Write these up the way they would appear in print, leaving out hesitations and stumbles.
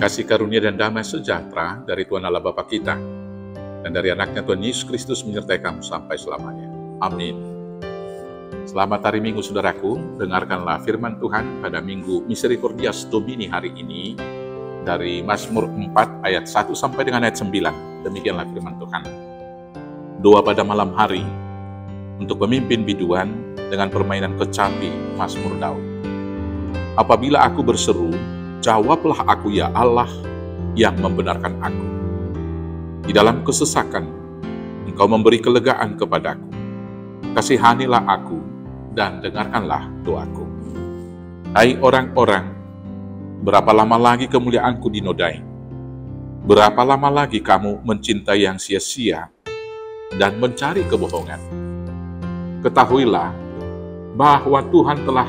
Kasih karunia dan damai sejahtera dari Tuhan Allah Bapa kita dan dari anaknya Tuhan Yesus Kristus menyertai kamu sampai selamanya. Amin. Selamat hari Minggu saudaraku, dengarkanlah firman Tuhan pada Minggu Misericordias Domini hari ini dari Mazmur 4 ayat 1 sampai dengan ayat 9. Demikianlah firman Tuhan. Doa pada malam hari untuk pemimpin biduan dengan permainan kecapi Mazmur Daud. Apabila aku berseru, jawablah aku ya Allah yang membenarkan aku. Di dalam kesesakan, Engkau memberi kelegaan kepadaku. Kasihanilah aku dan dengarkanlah doaku. Hai orang-orang, berapa lama lagi kemuliaanku dinodai? Berapa lama lagi kamu mencintai yang sia-sia dan mencari kebohongan? Ketahuilah bahwa Tuhan telah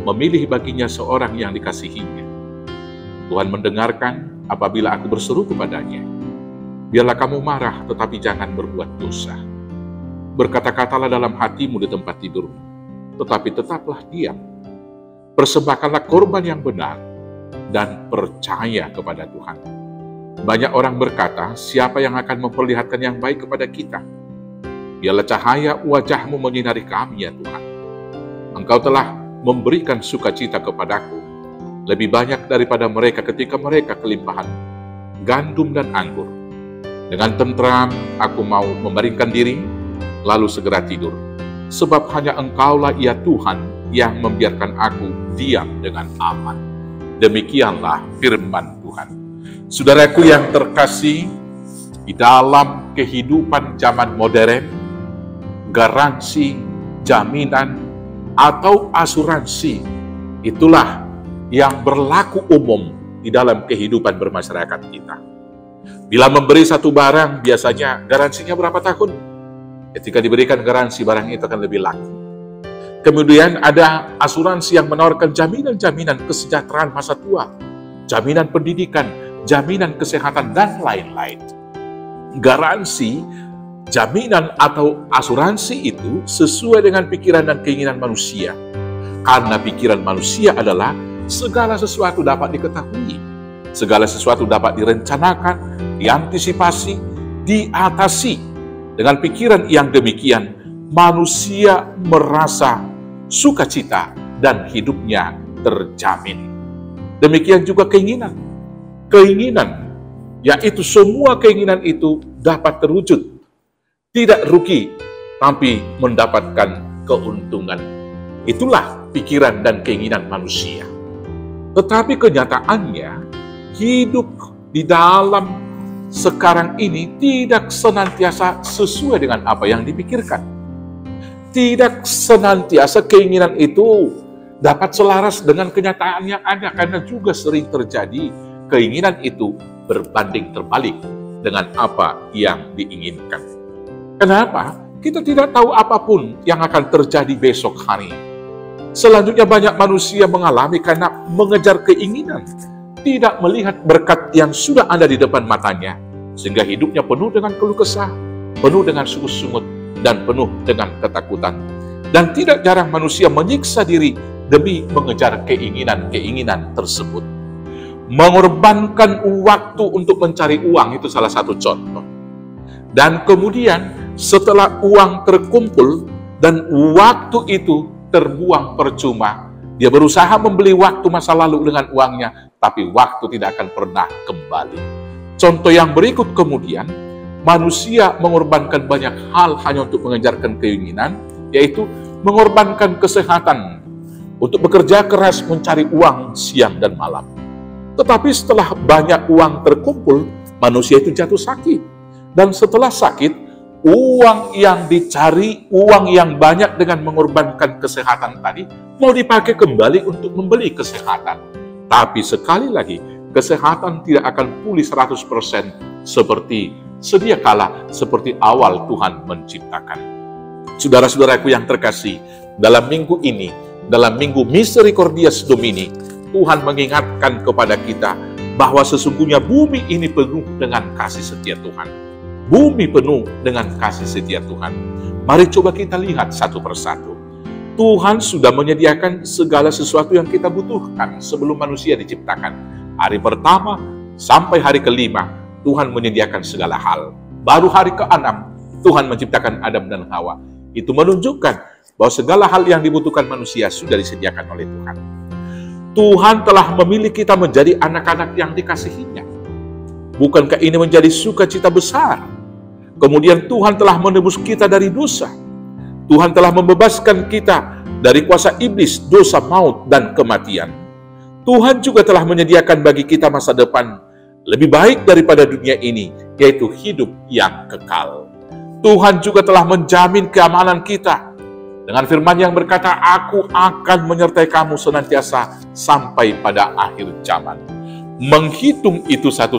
memilih baginya seorang yang dikasihinya. Tuhan mendengarkan apabila aku berseru kepadanya. Biarlah kamu marah, tetapi jangan berbuat dosa. Berkata-katalah dalam hatimu di tempat tidurmu, tetapi tetaplah diam. Persembahkanlah korban yang benar, dan percaya kepada Tuhan. Banyak orang berkata, siapa yang akan memperlihatkan yang baik kepada kita? Biarlah cahaya wajahmu menyinari kami ya Tuhan. Engkau telah memberikan sukacita kepadaku, lebih banyak daripada mereka ketika mereka kelimpahan gandum dan anggur. Dengan tentram aku mau membaringkan diri, lalu segera tidur. Sebab hanya Engkaulah ya Tuhan yang membiarkan aku diam dengan aman. Demikianlah firman Tuhan. Saudaraku yang terkasih, di dalam kehidupan zaman modern, garansi, jaminan, atau asuransi, itulah yang berlaku umum di dalam kehidupan bermasyarakat kita. Bila memberi satu barang, biasanya garansinya berapa tahun? Ketika diberikan garansi, barang itu akan lebih laku. Kemudian ada asuransi yang menawarkan jaminan-jaminan kesejahteraan masa tua, jaminan pendidikan, jaminan kesehatan, dan lain-lain. Garansi, jaminan atau asuransi itu sesuai dengan pikiran dan keinginan manusia. Karena pikiran manusia adalah segala sesuatu dapat diketahui, segala sesuatu dapat direncanakan, diantisipasi, diatasi. Dengan pikiran yang demikian, manusia merasa sukacita dan hidupnya terjamin. Demikian juga keinginan. Keinginan, yaitu semua keinginan itu dapat terwujud. Tidak rugi, tapi mendapatkan keuntungan. Itulah pikiran dan keinginan manusia. Tetapi kenyataannya, hidup di dalam sekarang ini tidak senantiasa sesuai dengan apa yang dipikirkan. Tidak senantiasa keinginan itu dapat selaras dengan kenyataan yang ada, karena juga sering terjadi keinginan itu berbanding terbalik dengan apa yang diinginkan. Kenapa? Kita tidak tahu apapun yang akan terjadi besok hari. Selanjutnya banyak manusia mengalami karena mengejar keinginan, tidak melihat berkat yang sudah ada di depan matanya, sehingga hidupnya penuh dengan keluh kesah, penuh dengan sungut-sungut, dan penuh dengan ketakutan. Dan tidak jarang manusia menyiksa diri demi mengejar keinginan-keinginan tersebut. Mengorbankan waktu untuk mencari uang, itu salah satu contoh. Dan kemudian setelah uang terkumpul dan waktu itu terbuang percuma, dia berusaha membeli waktu masa lalu dengan uangnya, tapi waktu tidak akan pernah kembali. Contoh yang berikut kemudian, manusia mengorbankan banyak hal hanya untuk mengejarkan keinginan, yaitu mengorbankan kesehatan untuk bekerja keras mencari uang siang dan malam. Tetapi setelah banyak uang terkumpul, manusia itu jatuh sakit. Dan setelah sakit, uang yang dicari, uang yang banyak dengan mengorbankan kesehatan tadi, mau dipakai kembali untuk membeli kesehatan. Tapi sekali lagi, kesehatan tidak akan pulih 100% seperti sedia kala, seperti awal Tuhan menciptakan. Saudara-saudaraku yang terkasih, dalam minggu ini, dalam minggu Misericordias Domini, Tuhan mengingatkan kepada kita bahwa sesungguhnya bumi ini penuh dengan kasih setia Tuhan. Bumi penuh dengan kasih setia Tuhan. Mari coba kita lihat satu persatu. Tuhan sudah menyediakan segala sesuatu yang kita butuhkan sebelum manusia diciptakan. Hari pertama, Sampai hari kelima, Tuhan menyediakan segala hal. Baru hari keenam, Tuhan menciptakan Adam dan Hawa. Itu menunjukkan bahwa segala hal yang dibutuhkan manusia sudah disediakan oleh Tuhan. Tuhan telah memilih kita menjadi anak-anak yang dikasihinya. Bukankah ini menjadi sukacita besar? Kemudian Tuhan telah menebus kita dari dosa. Tuhan telah membebaskan kita dari kuasa iblis, dosa, maut, dan kematian. Tuhan juga telah menyediakan bagi kita masa depan lebih baik daripada dunia ini, yaitu hidup yang kekal. Tuhan juga telah menjamin keamanan kita dengan firman yang berkata, "Aku akan menyertai kamu senantiasa sampai pada akhir zaman." Menghitung itu satu,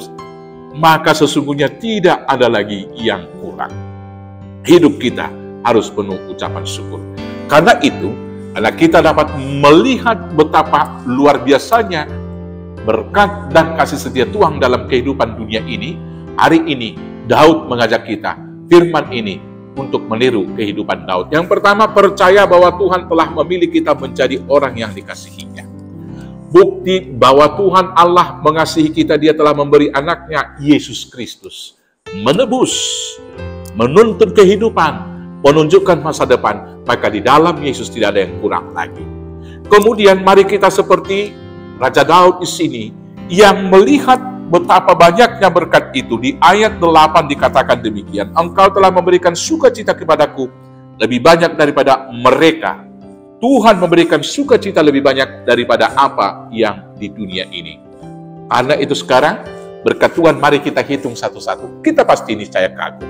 maka sesungguhnya tidak ada lagi yang kurang. Hidup kita harus penuh ucapan syukur. Karena itu, anak kita dapat melihat betapa luar biasanya berkat dan kasih setia Tuhan dalam kehidupan dunia ini. Hari ini, Daud mengajak kita, firman ini, untuk meniru kehidupan Daud. Yang pertama, percaya bahwa Tuhan telah memilih kita menjadi orang yang dikasihinya. Bukti bahwa Tuhan Allah mengasihi kita, Dia telah memberi anaknya, Yesus Kristus. Menebus, menuntun kehidupan, menunjukkan masa depan, maka di dalam Yesus tidak ada yang kurang lagi. Kemudian mari kita seperti Raja Daud di sini, yang melihat betapa banyaknya berkat itu. Di ayat 8 dikatakan demikian, "Engkau telah memberikan sukacita kepadaku lebih banyak daripada mereka." Tuhan memberikan sukacita lebih banyak daripada apa yang di dunia ini. Karena itu sekarang, berkat Tuhan mari kita hitung satu-satu. Kita pasti niscaya kagum.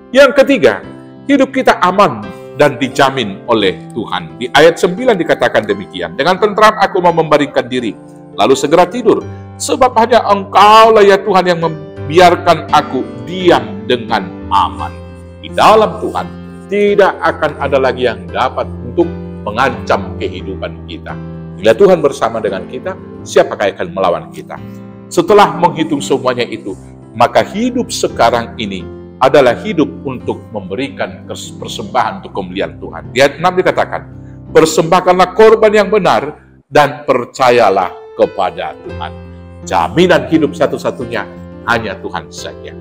Yang ketiga, hidup kita aman dan dijamin oleh Tuhan. Di ayat 9 dikatakan demikian, "Dengan tentram aku mau membaringkan diri, lalu segera tidur. Sebab hanya Engkaulah ya Tuhan yang membiarkan aku diam dengan aman." Di dalam Tuhan, tidak akan ada lagi yang dapat untuk mengancam kehidupan kita. Bila Tuhan bersama dengan kita, siapakah yang akan melawan kita? Setelah menghitung semuanya itu, maka hidup sekarang ini adalah hidup untuk memberikan persembahan untuk kemuliaan Tuhan. Di ayat 6 dikatakan, "Persembahkanlah korban yang benar dan percayalah kepada Tuhan." Jaminan hidup satu-satunya hanya Tuhan saja.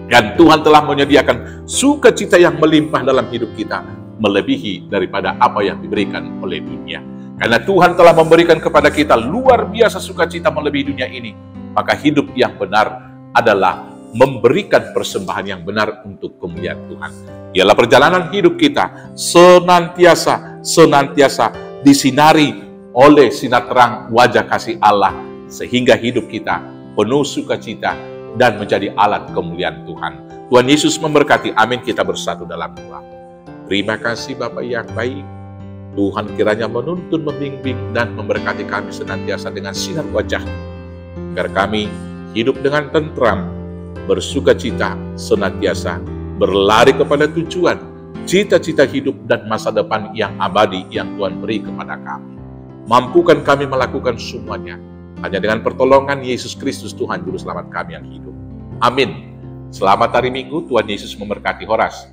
Dan Tuhan telah menyediakan sukacita yang melimpah dalam hidup kita, melebihi daripada apa yang diberikan oleh dunia. Karena Tuhan telah memberikan kepada kita luar biasa sukacita melebihi dunia ini, maka hidup yang benar adalah memberikan persembahan yang benar untuk kemuliaan Tuhan. Ialah perjalanan hidup kita senantiasa disinari oleh sinar terang wajah kasih Allah, sehingga hidup kita penuh sukacita dan menjadi alat kemuliaan Tuhan. Tuhan Yesus memberkati. Amin. Kita bersatu dalam doa. Terima kasih Bapa yang baik. Tuhan kiranya menuntun, membimbing, dan memberkati kami senantiasa dengan sinar wajah, agar kami hidup dengan tentram, bersukacita senantiasa, berlari kepada tujuan, cita-cita hidup dan masa depan yang abadi yang Tuhan beri kepada kami. Mampukan kami melakukan semuanya hanya dengan pertolongan Yesus Kristus, Tuhan Juru Selamat kami yang hidup. Amin. Selamat hari Minggu. Tuhan Yesus memberkati. Horas.